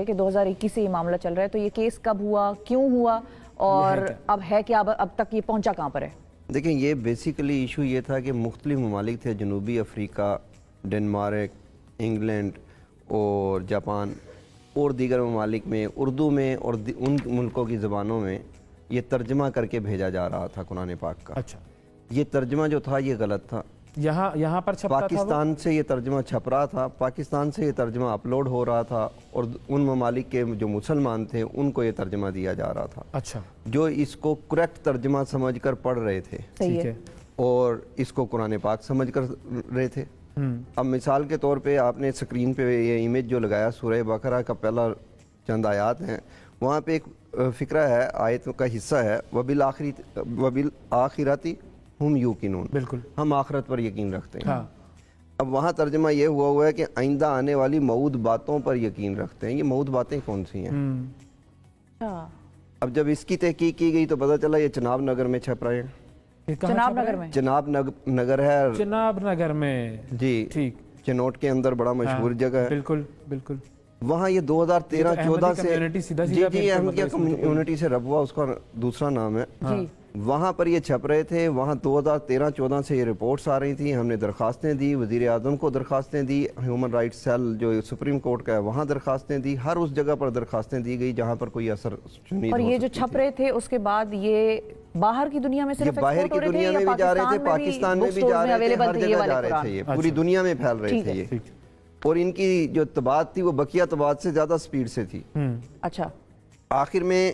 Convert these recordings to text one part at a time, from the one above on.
کہ 2021 سے یہ معاملہ چل رہا ہے، تو یہ کیس کب ہوا، کیوں ہوا، اور اب ہے کیا، اب تک یہ پہنچا کہاں پر ہے؟ دیکھیں، یہ بیسیکلی ایشو یہ تھا کہ مختلف ممالک تھے، جنوبی افریقہ، ڈنمارک، انگلینڈ اور جاپان اور دیگر ممالک میں اردو میں اور ان ملکوں کی زبانوں میں یہ ترجمہ کر کے بھیجا جا رہا تھا قرآن پاک کا۔ اچھا، یہ ترجمہ جو تھا یہ غلط تھا، یہاں پر چھپتا تھا، پاکستان سے یہ ترجمہ چھپ رہا تھا، پاکستان سے یہ ترجمہ اپلوڈ ہو رہا تھا، اور ان ممالک کے جو مسلمان تھے ان کو یہ ترجمہ دیا جا رہا تھا، اچھا، جو اس کو کریکٹ ترجمہ سمجھ کر پڑھ رہے تھے ٹھیک ہے، اور اس کو قرآن پاک سمجھ کر رہے تھے۔ اب مثال کے طور پہ آپ نے سکرین پہ یہ امیج جو لگایا، سورہ بقرہ کا پہلا چند آیات ہیں، وہاں پہ ایک فقرہ ہے، آیت کا حصہ ہے، وَبِالْآخِرَةِ ہم یوقنون، بالکل، ہم آخرت پر یقین رکھتے ہیں۔ ہاں، اب وہاں ترجمہ یہ ہوا ہے کہ آئندہ آنے والی موعود باتوں پر یقین رکھتے ہیں۔ یہ موعود باتیں کون سی ہیں؟ اب جب اس کی تحقیق کی گئی تو پتہ چلا یہ چناب نگر میں چھپ رہے ہیں۔ چناب نگر میں؟ چناب نگر ہے، چناب نگر میں، جی، ٹھیک، چنوٹ کے اندر بڑا مشہور جگہ ہے، بالکل بالکل۔ وہاں یہ 2013-14 سے، جی احمدیہ کمیونٹی سے ربوہ اس کا دوسرا نام ہے، وہاں پر یہ چھپ رہے تھے۔ وہاں 2013-14 سے یہ رپورٹس آ رہی تھیں، ہم نے درخواستیں دی، وزیر اعظم کو درخواستیں دی، ہیومن رائٹس سیل جو سپریم کورٹ کا ہے وہاں درخواستیں دی، ہر اس جگہ پر درخواستیں دی گئی جہاں پر کوئی اثر شنید اور یہ جو چھپ رہے تھے اس کے بعد یہ باہر کی دنیا میں صرف باہر کی دنیا میں بھی جا رہے تھے، پاکستان میں بھی جا رہے تھے، ہر جگہ جا رہے تھے، یہ پوری دنیا میں پھیل رہے تھے یہ، اور ان کی جو طباعت تھی وہ بقیہ طباعت سے زیادہ سپیڈ سے تھی۔ اچھا، آخر میں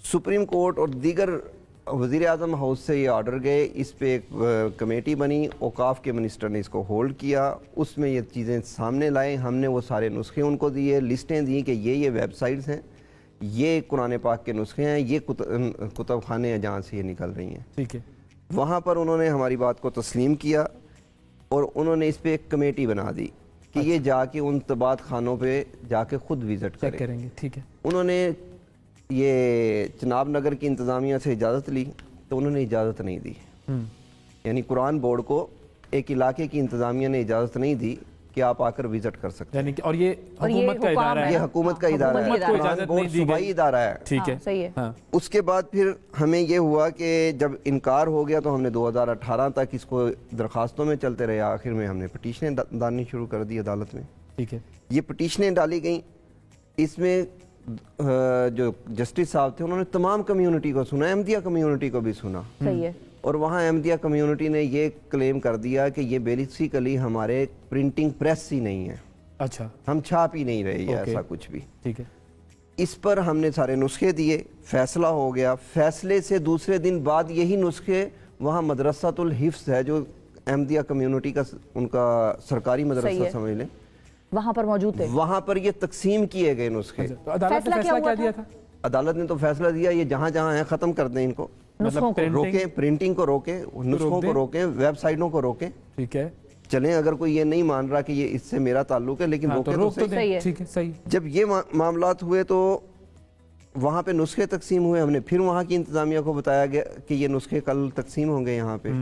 سپریم کورٹ اور دیگر وزیر اعظم ہاؤس سے یہ آرڈر گئے، اس پہ ایک کمیٹی بنی، اوقاف کے منسٹر نے اس کو ہولڈ کیا، اس میں یہ چیزیں سامنے لائے، ہم نے وہ سارے نسخے ان کو دیے، لسٹیں دیں کہ یہ ویب سائٹس ہیں، یہ قرآن پاک کے نسخے ہیں، یہ کتب خانے ہیں جہاں سے یہ نکل رہی ہیں، ٹھیک ہے۔ وہاں پر انہوں نے ہماری بات کو تسلیم کیا اور انہوں نے اس پہ ایک کمیٹی بنا دی کہ یہ جا کے ان طباعت خانوں پہ جا کے خود وزٹ کریں گے، ٹھیک ہے۔ انہوں نے یہ چناب نگر کی انتظامیہ سے اجازت لی تو انہوں نے اجازت نہیں دی، یعنی قرآن بورڈ کو ایک علاقے کی انتظامیہ نے اجازت نہیں دی کہ آپ آ کر وزٹ کر سکتے ہیں، اور یہ حکومت کا ادارہ ہے، یہ حکومت کا ادارہ ہے، قرآن بورڈ صوبائی ادارہ ہے، ٹھیک ہے، صحیح ہے۔ اس کے بعد پھر ہمیں یہ ہوا کہ جب انکار ہو گیا تو ہم نے 2018 تک اس کو درخواستوں میں چلتے رہے، آخر میں ہم نے پٹیشنیں ڈالنی شروع کر دی عدالت میں، ٹھیک ہے۔ یہ پٹیشنیں ڈالی گئیں، اس میں جو جسٹس صاحب تھے انہوں نے تمام کمیونٹی کو سنا، احمدیہ کمیونٹی کو بھی سنا، صحیح ہے، اور وہاں احمدیہ کمیونٹی نے یہ کلیم کر دیا کہ یہ بیسیکلی ہمارے پرنٹنگ پریس ہی نہیں ہے، اچھا، ہم چھاپ ہی نہیں رہے یہ ایسا کچھ بھی، ٹھیک ہے۔ اس پر ہم نے سارے نسخے دیے، فیصلہ ہو گیا، فیصلے سے دوسرے دن بعد یہی نسخے وہاں مدرسۃ الحفظ ہے جو احمدیہ کمیونٹی کا ان کا سرکاری مدرسہ سمجھ لیں، وہاں پر موجود تھے، وہاں پر یہ تقسیم کیے گئے نسخے۔ عدالت نے فیصلہ کیا دیا تھا؟ عدالت نے تو فیصلہ دیا یہ جہاں جہاں ہیں ختم کر دیں ان کو، روکیں، پرنٹنگ کو روکیں، نسخوں کو روکیں، ویب سائٹوں کو روکیں، ٹھیک ہے، چلیں اگر کوئی یہ نہیں مان رہا کہ یہ اس سے میرا تعلق ہے لیکن روکیں تو صحیح۔ جب یہ معاملات ہوئے تو وہاں پہ نسخے تقسیم ہوئے، ہم نے پھر وہاں کی انتظامیہ کو بتایا گیا کہ یہ نسخے کل تقسیم ہوں گے یہاں پہ،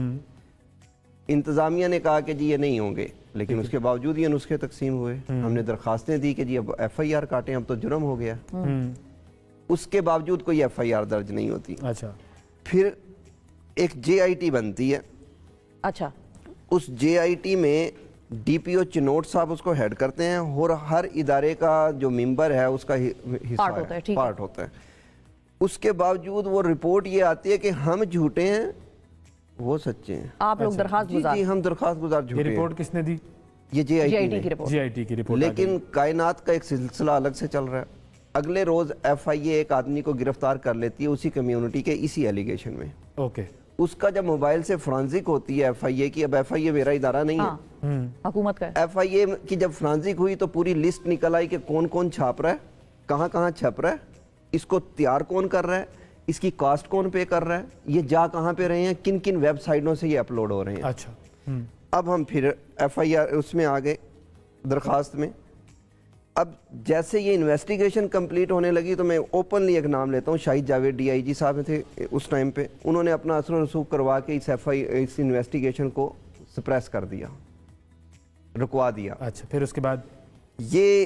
انتظامیہ نے کہا کہ جی یہ نہیں ہوں گے، لیکن اس کے باوجود یہ نسخے تقسیم ہوئے، ہم نے درخواستیں دی کہ جی اب ایف آئی آر کاٹیں، اب تو جرم ہو گیا، اس کے باوجود کوئی ایف آئی آر درج نہیں ہوتی۔ اچھا، پھر ایک جے آئی ٹی بنتی ہے، اچھا، اس جے آئی ٹی میں ڈی پی او چنوٹ صاحب اس کو ہیڈ کرتے ہیں اور ہر ادارے کا جو ممبر ہے اس کا حصہ ہے، پارٹ ہوتا ہے، اس کے باوجود وہ رپورٹ یہ آتی ہے کہ ہم جھوٹے ہیں وہ سچے ہیں، آپ لوگ درخواست گزار، جی ہم درخواست گزار جھوٹے ہیں۔ یہ رپورٹ کس نے دی؟ یہ جے آئی ٹی کی رپورٹ، لیکن کائنات کا ایک سلسلہ الگ سے چل رہا ہے۔ اگلے روز ایف آئی اے ایک آدمی کو گرفتار کر لیتی ہے اسی کمیونٹی کے اسی ایلیگیشن میں، اوکے، اس کا جب موبائل سے فرانزک ہوتی ہے ایف آئی اے کی، اب ایف آئی اے میرا ادارہ نہیں ہے، حکومت کا، ایف آئی اے کی جب فرانزک ہوئی تو پوری لسٹ نکل آئی کہ کون کون چھاپ رہا ہے، کہاں کہاں چھپ رہا ہے، اس کو تیار کون کر رہا ہے، اس کی کاسٹ کون پے کر رہا ہے، یہ جا کہاں پہ رہے ہیں، کن کن ویب سائٹوں سے یہ اپلوڈ ہو رہے ہیں۔ اچھا، اب ہم پھر ایف آئی آر اس میں آگئے درخواست میں، اب جیسے یہ انویسٹیگیشن کمپلیٹ ہونے لگی تو میں اوپنلی ایک نام لیتا ہوں، شاہد جاوید ڈی آئی جی صاحب تھے اس ٹائم پہ، انہوں نے اپنا اثر و رسوخ کروا کے اس انویسٹیگیشن کو سپریس کر دیا، رکوا دیا۔ اچھا، پھر اس کے بعد یہ